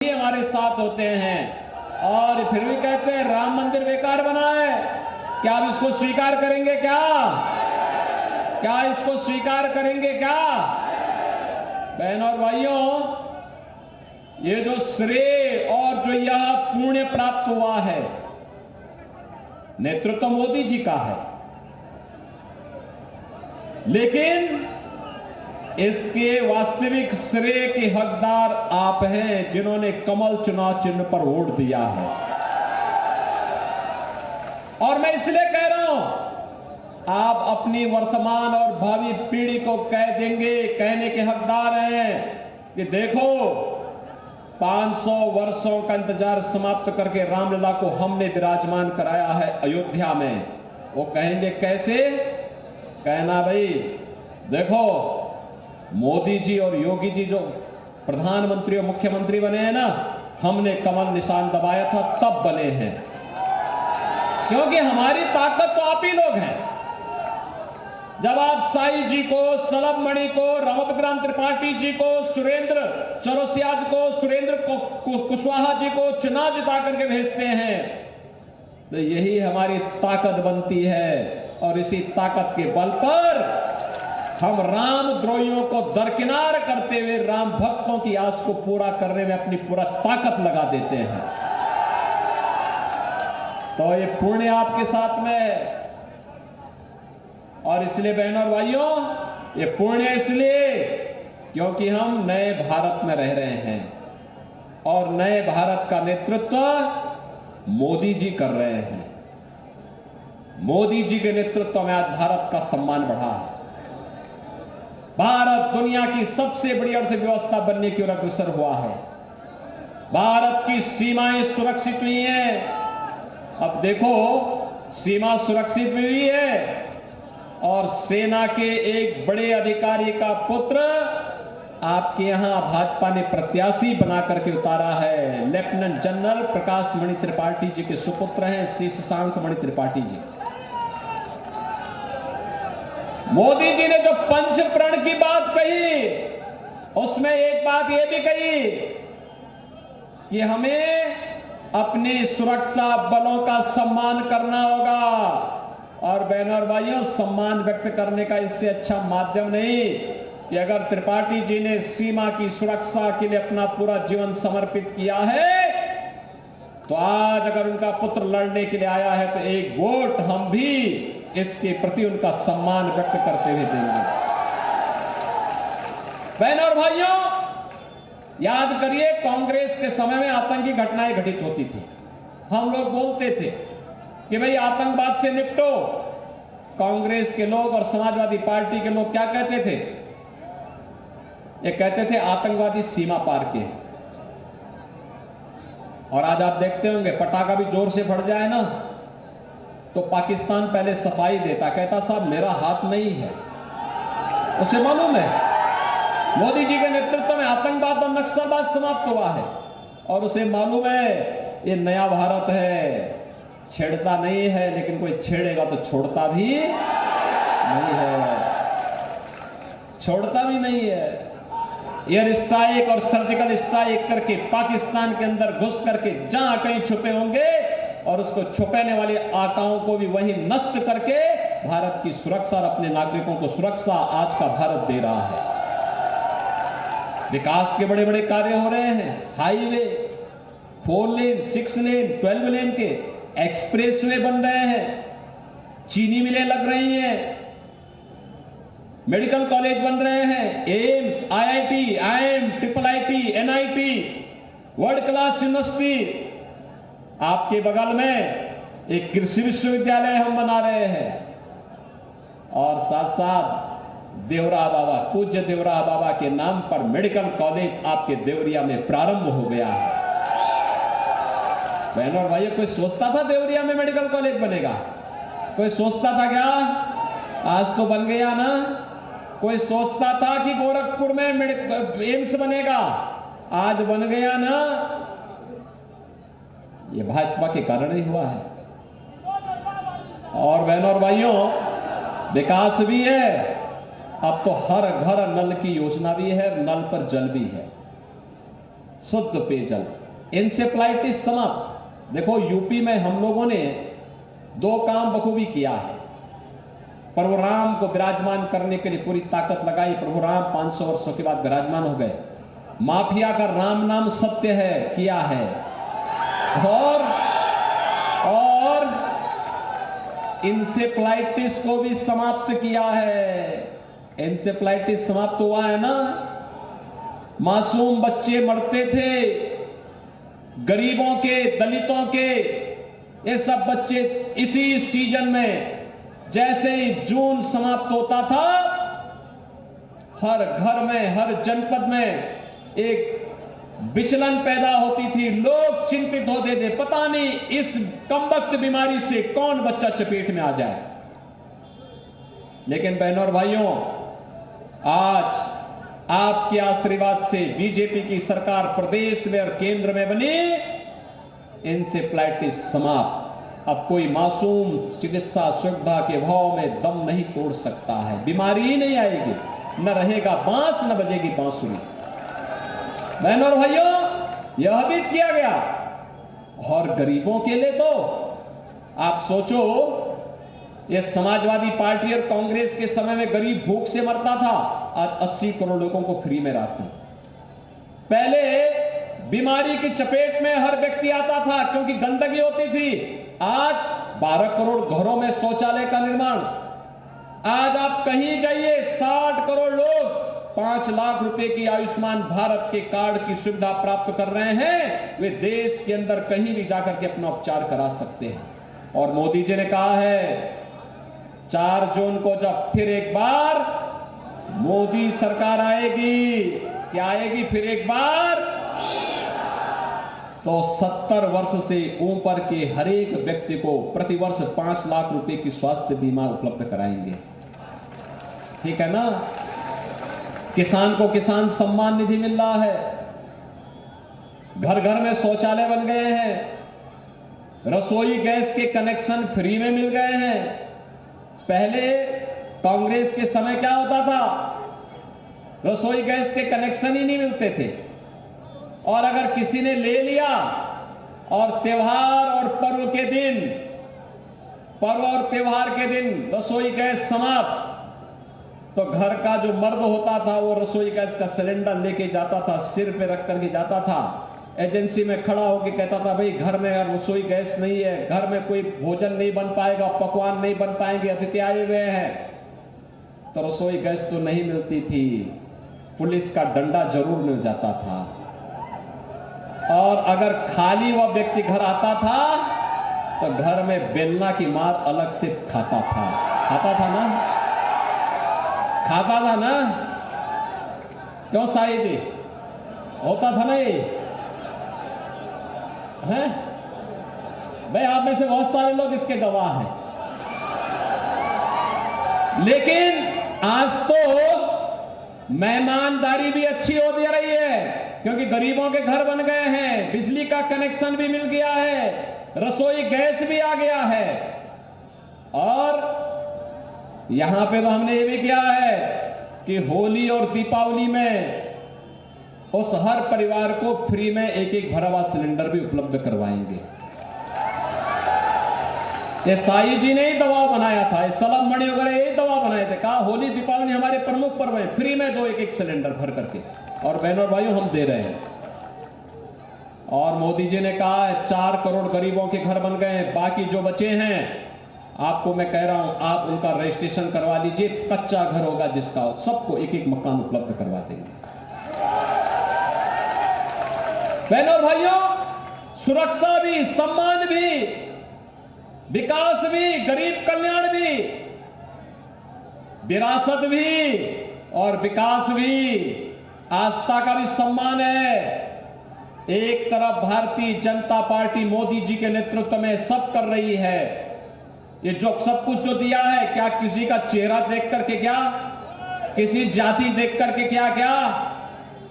ही हमारे साथ होते हैं और फिर भी कहते हैं राम मंदिर बेकार बना है। क्या आप इसको स्वीकार करेंगे? क्या इसको स्वीकार करेंगे? क्या बहनों और भाइयों, ये जो श्रेय और जो यह पुण्य प्राप्त हुआ है, नेतृत्व मोदी जी का है, लेकिन इसके वास्तविक श्रेय के हकदार आप हैं, जिन्होंने कमल चुनाव चिन्ह पर वोट दिया है। और मैं इसलिए कह रहा हूं, आप अपनी वर्तमान और भावी पीढ़ी को कहने के हकदार हैं कि देखो 500 वर्षों का इंतजार समाप्त करके रामलला को हमने विराजमान कराया है अयोध्या में। वो कहेंगे कैसे? कहना भाई देखो, मोदी जी और योगी जी जो प्रधानमंत्री और मुख्यमंत्री बने हैं ना, हमने कमल निशान दबाया था तब बने हैं, क्योंकि हमारी ताकत तो आप ही लोग हैं। जब आप साई जी को, सलभ मणि को, रमविक्रांत त्रिपाठी जी को, सुरेंद्र चौरसिया जी को, सुरेंद्र कुशवाहा जी को चुनाव जिता करके भेजते हैं, तो यही हमारी ताकत बनती है। और इसी ताकत के बल पर हम राम द्रोहियों को दरकिनार करते हुए राम भक्तों की आस को पूरा करने में अपनी पूरा ताकत लगा देते हैं। तो ये पुण्य आपके साथ में है। और इसलिए बहनों और भाइयों, ये पुण्य इसलिए क्योंकि हम नए भारत में रह रहे हैं और नए भारत का नेतृत्व मोदी जी कर रहे हैं। मोदी जी के नेतृत्व में आज भारत का सम्मान बढ़ा है। भारत दुनिया की सबसे बड़ी अर्थव्यवस्था बनने की ओर अग्रसर हुआ है। भारत की सीमाएं सुरक्षित हुई हैं। अब देखो, सीमा सुरक्षित हुई है और सेना के एक बड़े अधिकारी का पुत्र आपके यहां भाजपा ने प्रत्याशी बना करके उतारा है। लेफ्टिनेंट जनरल प्रकाश मणि त्रिपाठी जी के सुपुत्र हैं श्री शशांक मणि त्रिपाठी जी। मोदी जी ने जो पंच प्रण की बात कही, उसमें एक बात यह भी कही कि हमें अपने सुरक्षा बलों का सम्मान करना होगा। और बहनों और भाइयों, सम्मान व्यक्त करने का इससे अच्छा माध्यम नहीं कि अगर त्रिपाठी जी ने सीमा की सुरक्षा के लिए अपना पूरा जीवन समर्पित किया है, तो आज अगर उनका पुत्र लड़ने के लिए आया है तो एक वोट हम भी इसके प्रति उनका सम्मान व्यक्त करते हुए देंगे। बहनों और भाइयों, याद करिए, कांग्रेस के समय में आतंकी घटनाएं घटित होती थी। हम लोग बोलते थे कि भाई आतंकवाद से निपटो। कांग्रेस के लोग और समाजवादी पार्टी के लोग क्या कहते थे? ये कहते थे आतंकवादी सीमा पार के हैं। और आज आप देखते होंगे, पटाखा भी जोर से फट जाए ना तो पाकिस्तान पहले सफाई देता, कहता साहब मेरा हाथ नहीं है। उसे मालूम है मोदी जी के नेतृत्व में आतंकवाद और नक्सलवाद समाप्त हुआ है, और उसे मालूम है ये नया भारत है, छेड़ता नहीं है, लेकिन कोई छेड़ेगा तो छोड़ता भी नहीं है, छोड़ता भी नहीं है। एयर स्ट्राइक और सर्जिकल स्ट्राइक करके पाकिस्तान के अंदर घुस करके जहां कहीं छुपे होंगे और उसको छुपाने वाले आकाओं को भी वहीं नष्ट करके भारत की सुरक्षा और अपने नागरिकों को सुरक्षा आज का भारत दे रहा है। विकास के बड़े बड़े कार्य हो रहे हैं। हाईवे 4 लेन, 6 लेन, 12 लेन के एक्सप्रेसवे बन रहे हैं, चीनी मिलें लग रही हैं, मेडिकल कॉलेज बन रहे हैं, AIIMS, IIT, IIM, IIIT, NIT, world class university. आपके बगल में एक कृषि विश्वविद्यालय हम बना रहे हैं, और साथ साथ देवरा बाबा, पूज्य देवरा बाबा के नाम पर मेडिकल कॉलेज आपके देवरिया में प्रारंभ हो गया है। बहनों और भाइयों, कोई सोचता था देवरिया में मेडिकल कॉलेज बनेगा? कोई सोचता था क्या? आज तो बन गया ना। कोई सोचता था कि गोरखपुर में एम्स बनेगा? आज बन गया ना। ये भाजपा के कारण ही हुआ है। और बहनों और भाइयों, विकास भी है। अब तो हर घर नल की योजना भी है, नल पर जल भी है। शुद्ध पेयजल, इंसेफ्लाइटिस समाप्त। देखो यूपी में हम लोगों ने 2 काम बखूबी किया है। प्रभु राम को विराजमान करने के लिए पूरी ताकत लगाई। प्रभु राम 500 वर्षों के बाद विराजमान हो गए। माफिया का राम नाम सत्य है किया है, और इंसेफ्लाइटिस को भी समाप्त किया है। इंसेफ्लाइटिस समाप्त हुआ है ना। मासूम बच्चे मरते थे, गरीबों के, दलितों के, ये सब बच्चे इसी सीजन में जैसे ही जून समाप्त होता था, हर घर में, हर जनपद में एक विचलन पैदा होती थी। लोग चिंतित होते थे, पता नहीं इस कमबख्त बीमारी से कौन बच्चा चपेट में आ जाए। लेकिन बहनों और भाइयों, आज आपके आशीर्वाद से बीजेपी की सरकार प्रदेश में और केंद्र में बनी, इंसेफ्लाइटिस समाप्त। अब कोई मासूम चिकित्सा सुविधा के अभाव में दम नहीं तोड़ सकता है। बीमारी ही नहीं आएगी, न रहेगा बांस, न बजेगी बांसुरी। बहनों और भाइयों, यह भी किया गया। और गरीबों के लिए तो आप सोचो, यह समाजवादी पार्टी और कांग्रेस के समय में गरीब भूख से मरता था, आज 80 करोड़ लोगों को फ्री में राशन। पहले बीमारी की चपेट में हर व्यक्ति आता था क्योंकि गंदगी होती थी। आज 12 करोड़ घरों में शौचालय का निर्माण। आज आप कहीं जाइए, 60 करोड़ लोग 5 लाख रुपए की आयुष्मान भारत के कार्ड की सुविधा प्राप्त कर रहे हैं। वे देश के अंदर कहीं भी जाकर के अपना उपचार करा सकते हैं। और मोदी जी ने कहा है 4 जून को जब फिर एक बार मोदी सरकार आएगी, क्या आएगी फिर एक बार, तो 70 वर्ष से ऊपर के हर एक व्यक्ति को प्रतिवर्ष 5 लाख रुपए की स्वास्थ्य बीमा उपलब्ध कराएंगे। ठीक है ना। किसान को किसान सम्मान निधि मिल रहा है, घर घर में शौचालय बन गए हैं, रसोई गैस के कनेक्शन फ्री में मिल गए हैं। पहले कांग्रेस के समय क्या होता था, रसोई गैस के कनेक्शन ही नहीं मिलते थे, और अगर किसी ने ले लिया और त्योहार और पर्व के दिन, पर्व और त्योहार के दिन रसोई गैस समाप्त, तो घर का जो मर्द होता था वो रसोई गैस का सिलेंडर लेके जाता था, सिर पे रख करके जाता था, एजेंसी में खड़ा होकर कहता था भाई घर में रसोई गैस नहीं है, घर में कोई भोजन नहीं बन पाएगा, पकवान नहीं बन पाएंगे, अतिथि आए हुए हैं। तो रसोई गैस तो नहीं मिलती थी, पुलिस का डंडा जरूर मिल जाता था। और अगर खाली वह व्यक्ति घर आता था तो घर में बेलना की मार अलग से खाता था। खाता था ना, खाता था ना, क्यों साई जी, होता था ना ये है भाई। आप में से बहुत सारे लोग इसके गवाह हैं। लेकिन आज तो मेहमानदारी भी अच्छी हो दे रही है, क्योंकि गरीबों के घर बन गए हैं, बिजली का कनेक्शन भी मिल गया है, रसोई गैस भी आ गया है। और यहां पे तो हमने ये भी किया है कि होली और दीपावली में उस हर परिवार को फ्री में एक भरा हुआ सिलेंडर भी उपलब्ध करवाएंगे। ये साई जी ने ही दबाव बनाया था, ये सलम मणि वगैरह यही दबाव बनाए थे, कहा होली दीपावली हमारे प्रमुख पर्व है, फ्री में दो एक सिलेंडर भर करके। और बहनों और भाइयों, हम दे रहे हैं। और मोदी जी ने कहा है 4 करोड़ गरीबों के घर बन गए हैं, बाकी जो बचे हैं आपको मैं कह रहा हूं, आप उनका रजिस्ट्रेशन करवा लीजिए, कच्चा घर होगा जिसका, सबको एक मकान उपलब्ध करवा देंगे। बहनों और भाइयों, सुरक्षा भी, सम्मान भी, विकास भी, गरीब कल्याण भी, विरासत भी और विकास भी, आस्था का भी सम्मान है। एक तरफ भारतीय जनता पार्टी मोदी जी के नेतृत्व में सब कर रही है, ये जो सब कुछ जो दिया है, क्या किसी का चेहरा देख करके, क्या किसी जाति देख करके, क्या क्या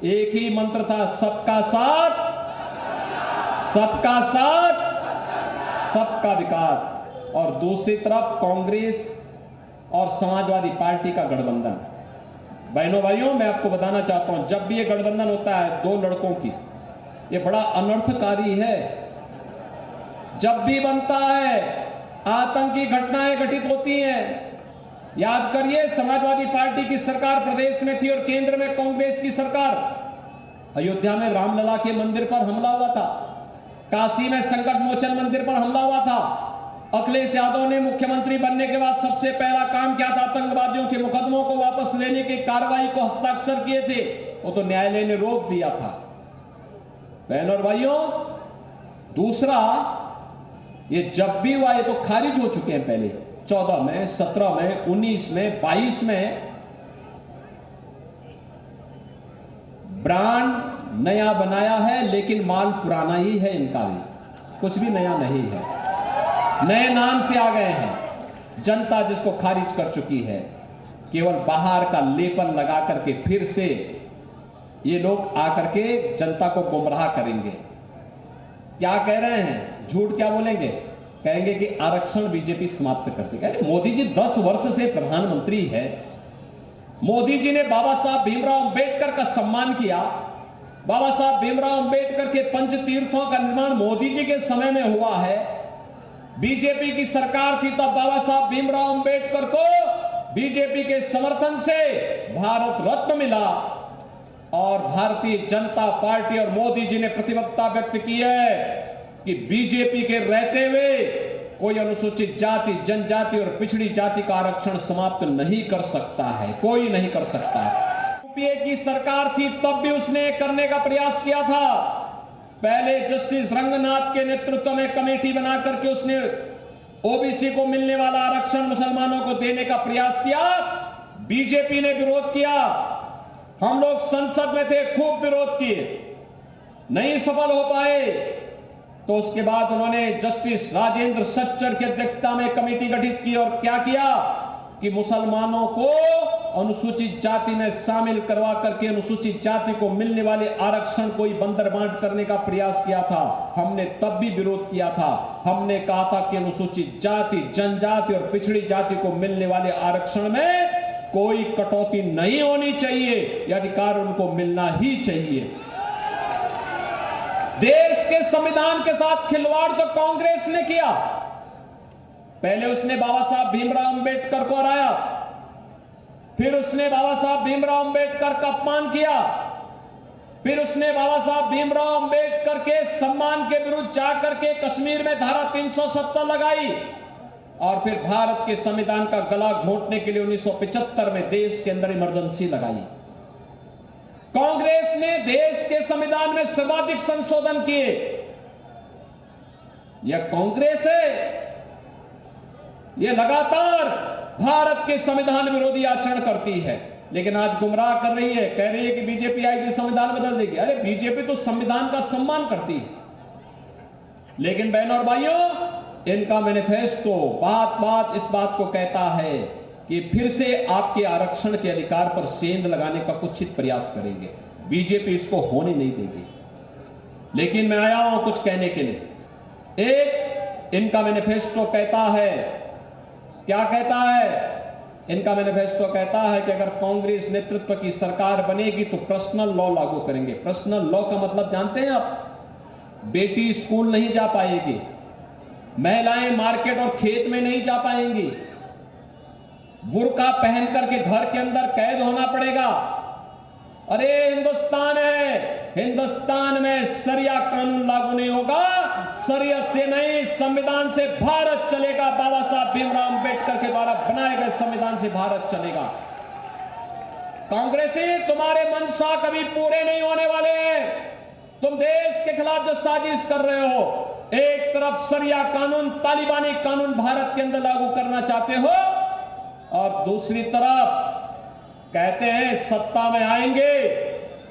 एक ही मंत्र था, सबका साथ, सबका साथ, सबका विकास। और दूसरी तरफ कांग्रेस और समाजवादी पार्टी का गठबंधन। बहनों भाइयों, मैं आपको बताना चाहता हूं, जब भी ये गठबंधन होता है 2 लड़कों की, ये बड़ा अनर्थकारी है। जब भी बनता है आतंकी घटनाएं घटित होती हैं। याद करिए, समाजवादी पार्टी की सरकार प्रदेश में थी और केंद्र में कांग्रेस की सरकार। अयोध्या में रामलला के मंदिर पर हमला हुआ था, काशी में संकट मोचन मंदिर पर हमला हुआ था। अखिलेश यादव ने मुख्यमंत्री बनने के बाद सबसे पहला काम क्या था? आतंकवादियों के मुकदमों को वापस लेने की कार्रवाई को हस्ताक्षर किए थे, वो तो न्यायालय ने रोक दिया था। बहनों और भाइयों, दूसरा, ये जब भी हुआ ये तो खारिज हो चुके हैं पहले, 14 में, 17 में, 19 में, 22 में। ब्रांड नया बनाया है लेकिन माल पुराना ही है, इनका भी कुछ भी नया नहीं है। नए नाम से आ गए हैं, जनता जिसको खारिज कर चुकी है। केवल बाहर का लेपन लगा करके फिर से ये लोग आकर के जनता को गुमराह करेंगे। क्या कह रहे हैं? झूठ क्या बोलेंगे? कहेंगे कि आरक्षण बीजेपी समाप्त कर देगी। अरे मोदी जी 10 वर्ष से प्रधानमंत्री है। मोदी जी ने बाबा साहब भीमराव अंबेडकर का सम्मान किया। बाबा साहब भीमराव अंबेडकर के पंच तीर्थों का निर्माण मोदी जी के समय में हुआ है। बीजेपी की सरकार थी तब बाबा साहब भीमराव अंबेडकर को बीजेपी के समर्थन से भारत रत्न मिला और भारतीय जनता पार्टी और मोदी जी ने प्रतिबद्धता व्यक्त की है कि बीजेपी के रहते हुए कोई अनुसूचित जाति, जनजाति और पिछड़ी जाति का आरक्षण समाप्त नहीं कर सकता है, कोई नहीं कर सकता है। यूपीए की सरकार थी तब भी उसने करने का प्रयास किया था। पहले जस्टिस रंगनाथ के नेतृत्व में कमेटी बना करके उसने ओबीसी को मिलने वाला आरक्षण मुसलमानों को देने का प्रयास किया। बीजेपी ने विरोध किया, हम लोग संसद में थे, खूब विरोध किए, नहीं सफल हो पाए। तो उसके बाद उन्होंने जस्टिस राजेंद्र सच्चर की अध्यक्षता में कमेटी गठित की और क्या किया कि मुसलमानों को अनुसूचित जाति में शामिल करवा करके अनुसूचित जाति को मिलने वाले आरक्षण को ही बंदर बांट करने का प्रयास किया था। हमने तब भी विरोध किया था। हमने कहा था कि अनुसूचित जाति, जनजाति और पिछड़ी जाति को मिलने वाले आरक्षण में कोई कटौती नहीं होनी चाहिए, यह अधिकार उनको मिलना ही चाहिए। देश के संविधान के साथ खिलवाड़ तो कांग्रेस ने किया। पहले उसने बाबा साहब भीमराव अंबेडकर को हराया, फिर उसने बाबा साहब भीमराव अंबेडकर का अपमान किया, फिर उसने बाबा साहब भीमराव अंबेडकर के सम्मान के विरुद्ध जाकर के कश्मीर में धारा 370 लगाई और फिर भारत के संविधान का गला घोंटने के लिए 1975 में देश के अंदर इमरजेंसी लगाई। कांग्रेस ने देश के संविधान में सर्वाधिक संशोधन किए। यह कांग्रेस है, यह लगातार भारत के संविधान विरोधी आचरण करती है, लेकिन आज गुमराह कर रही है, कह रही है कि बीजेपी आएगी संविधान बदल देगी। अरे बीजेपी तो संविधान का सम्मान करती है, लेकिन बहनों और भाइयों, इनका मैनिफेस्टो बात बात इस बात को कहता है कि फिर से आपके आरक्षण के अधिकार पर सेंध लगाने का कुछ प्रयास करेंगे। बीजेपी इसको होने नहीं देगी। लेकिन मैं आया हूं कुछ कहने के लिए। एक, इनका मैनिफेस्टो कहता है, क्या कहता है? इनका मैनिफेस्टो कहता है कि अगर कांग्रेस नेतृत्व की सरकार बनेगी तो पर्सनल लॉ लागू करेंगे। पर्सनल लॉ का मतलब जानते हैं आप? बेटी स्कूल नहीं जा पाएगी, महिलाएं मार्केट और खेत में नहीं जा पाएंगी, बुर्का पहन करके घर के अंदर कैद होना पड़ेगा। अरे हिंदुस्तान है, हिंदुस्तान में शरिया कानून लागू नहीं होगा। शरीयत से नहीं, संविधान से भारत चलेगा। बाबा साहब भीमराव अंबेडकर के द्वारा बनाए गए संविधान से भारत चलेगा। कांग्रेसी, तुम्हारे मंशा कभी पूरे नहीं होने वाले हैं। तुम देश के खिलाफ जो साजिश कर रहे हो, एक तरफ शरिया कानून, तालिबानी कानून भारत के अंदर लागू करना चाहते हो और दूसरी तरफ कहते हैं सत्ता में आएंगे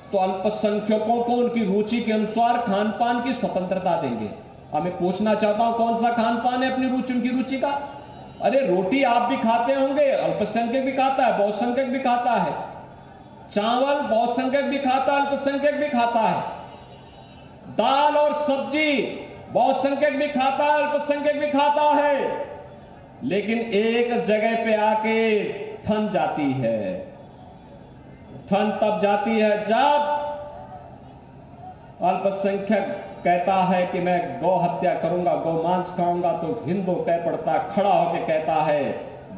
तो अल्पसंख्यकों को उनकी रुचि के अनुसार खान पान की स्वतंत्रता देंगे। अब मैं पूछना चाहता हूं, कौन सा खान पान है अपनी रुचि, उनकी रुचि का? अरे रोटी आप भी खाते होंगे, अल्पसंख्यक भी खाता है, बहुसंख्यक भी खाता है। चावल बहुसंख्यक भी खाता है, अल्पसंख्यक भी खाता है। दाल और सब्जी बहुसंख्यक भी खाता है, अल्पसंख्यक भी खाता है। लेकिन एक जगह पे आके ठन जाती है। ठन तब जाती है जब अल्पसंख्यक कहता है कि मैं गौ हत्या करूंगा, गौ मांस खाऊंगा, तो हिंदू कह पड़ता खड़ा होकर कहता है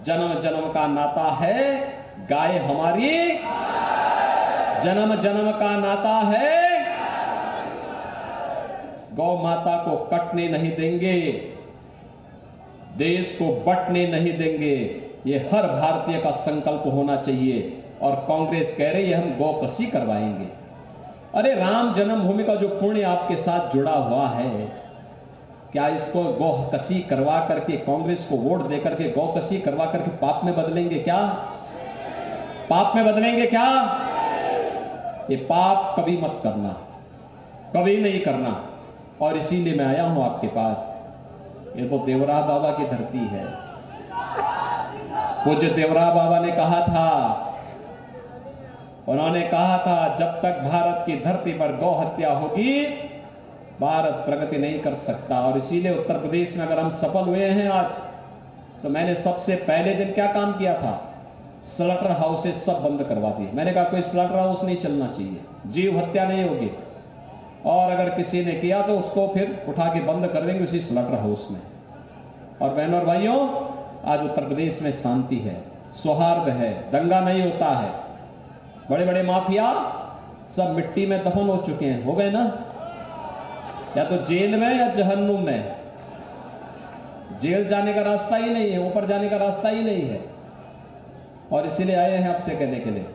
जन्म जन्म का नाता है, गाय हमारी जन्म जन्म का नाता है, गौ माता को कटने नहीं देंगे, देश को बंटने नहीं देंगे। ये हर भारतीय का संकल्प होना चाहिए। और कांग्रेस कह रही है हम गौ कसी करवाएंगे। अरे राम जन्मभूमि का जो पुण्य आपके साथ जुड़ा हुआ है, क्या इसको गौ कसी करवा करके, कांग्रेस को वोट देकर के गौ कसी करवा करके पाप में बदलेंगे क्या? पाप में बदलेंगे क्या? ये पाप कभी मत करना, कभी नहीं करना। और इसीलिए मैं आया हूं आपके पास। ये तो देवरा बाबा की धरती है। पूज्य देवरा बाबा ने कहा था, उन्होंने कहा था जब तक भारत की धरती पर गौ हत्या होगी भारत प्रगति नहीं कर सकता। और इसीलिए उत्तर प्रदेश में अगर हम सफल हुए हैं आज, तो मैंने सबसे पहले दिन क्या काम किया था? स्लॉटर हाउसेस सब बंद करवा दिए। मैंने कहा कोई स्लॉटर हाउस नहीं चलना चाहिए, जीव हत्या नहीं होगी, और अगर किसी ने किया तो उसको फिर उठा के बंद कर देंगे उसी स्लॉटर हाउस में। और बहनों और भाइयों, आज उत्तर प्रदेश में शांति है, सौहार्द है, दंगा नहीं होता है। बड़े बड़े माफिया सब मिट्टी में दफन हो चुके हैं, हो गए ना, या तो जेल में या जहन्नुम में। जेल जाने का रास्ता ही नहीं है, ऊपर जाने का रास्ता ही नहीं है। और इसीलिए आए हैं आपसे कहने के लिए